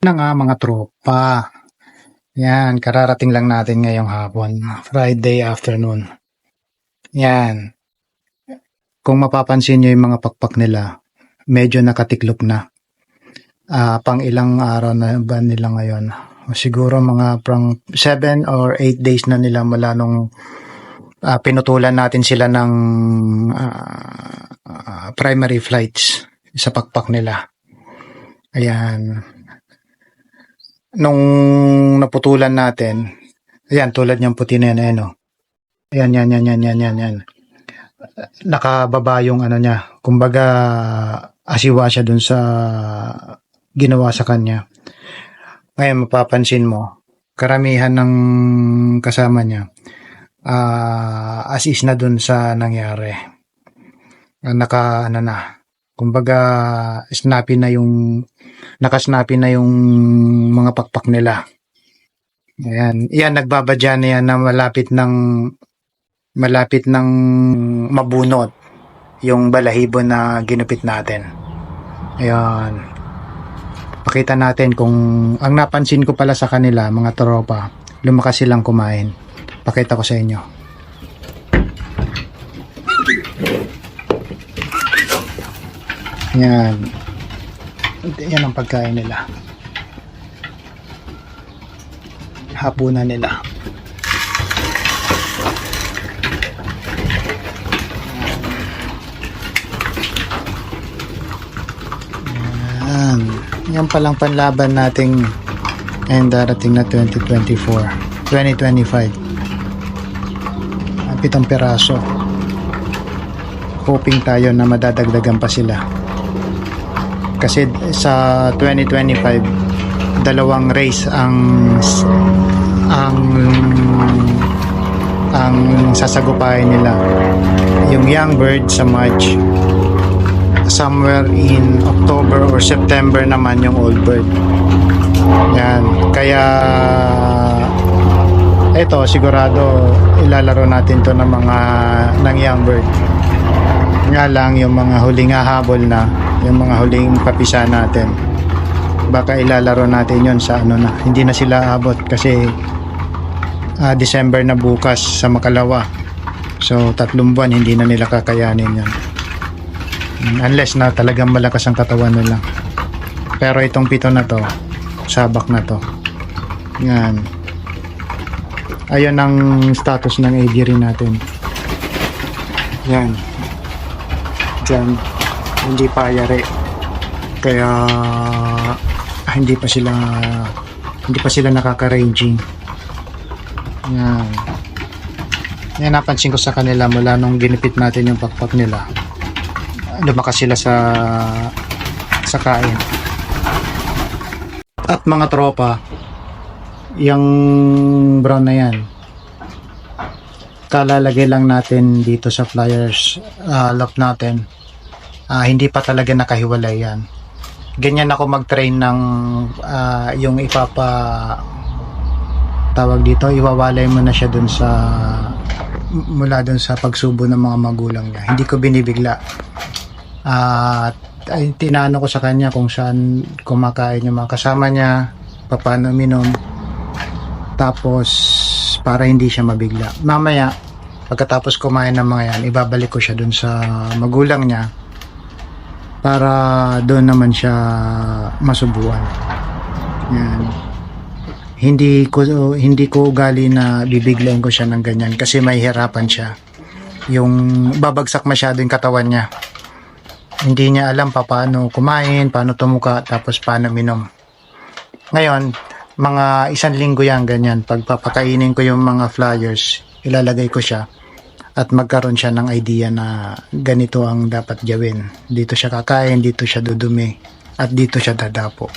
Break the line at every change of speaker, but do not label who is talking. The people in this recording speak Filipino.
na nga mga tropa. Yan, kararating lang natin ngayong hapon. Friday afternoon. Yan. Kung mapapansin nyo yung mga pakpak nila, medyo nakatiklop na. Pang ilang araw na ba nila ngayon? Siguro mga pang 7 or 8 days na nila mula nung pinutulan natin sila ng primary flights sa pakpak nila. Ayan. Nung naputulan natin, ayan, tulad niyang puti na yan, oh. Ayan, yan. Nakababa yung ano niya. Kumbaga, asiwa siya dun sa ginawa sa kanya. Ngayon, mapapansin mo, karamihan ng kasama niya, assist na dun sa nangyari. Kumbaga, nakasnappy na yung mga pakpak nila. Ayan, nagbabadya na yan na malapit ng mabunot yung balahibo na ginupit natin. Ayan. Pakita natin kung ang napansin ko pala sa kanila, mga tropa, lumakas silang kumain. Pakita ko sa inyo. Yan. Yan ang pagkain nila. Hapunan nila. Yan. Yan palang panlaban nating ngayon darating na 2025. 7 piraso. Hoping tayo na madadagdagan pa sila. Kasi sa 2025 2 race ang sasagupain nila. Yung young bird sa March, somewhere in October or September naman yung old bird. Yan. Kaya eto, sigurado ilalaro natin to ng young bird. Nga lang yung mga huling hahabol na, yung mga huling papisa natin, baka ilalaro natin yon sa hindi na sila abot kasi December na bukas sa Makalawa. So 3 buwan hindi na nila kakayanin yan, unless na talagang malakas ang katawan nila. Pero itong 7 na to, sabak na to. Yan. Ayun ang status ng aviary natin. Yan. Diyan, hindi pa yari. Kaya hindi pa sila nakaka-ranging. Yan. Yan, napansin ko sa kanila mula nung ginipit natin yung pakpak nila. Lumakas sila sa kain. At mga tropa, yung brown na yan, kalalagay lang natin dito sa flyers lock natin. Hindi pa talaga nakahiwalay yan. Ganyan ako mag-train ng yung tawag dito, iwawalay mo na siya dun mula dun sa pagsubo ng mga magulang niya. Hindi ko binibigla. Tinano ko sa kanya kung saan kumakain yung mga kasama niya, paano minom, tapos para hindi siya mabigla. Mamaya, pagkatapos kumain ng mga yan, ibabalik ko siya dun sa magulang niya para doon naman siya masubuan. Yan. Hindi ko ugali na bibiglain ko siya ng ganyan kasi may hirapan siya. Yung babagsak masyado yung katawan niya. Hindi niya alam paano kumain, paano tumuka, tapos paano minom. Ngayon, mga 1 linggo yan ganyan. Pagpapakainin ko yung mga flyers, ilalagay ko siya at magkaroon siya ng idea na ganito ang dapat gawin. Dito siya kakain, dito siya dudumi, at dito siya dadapo.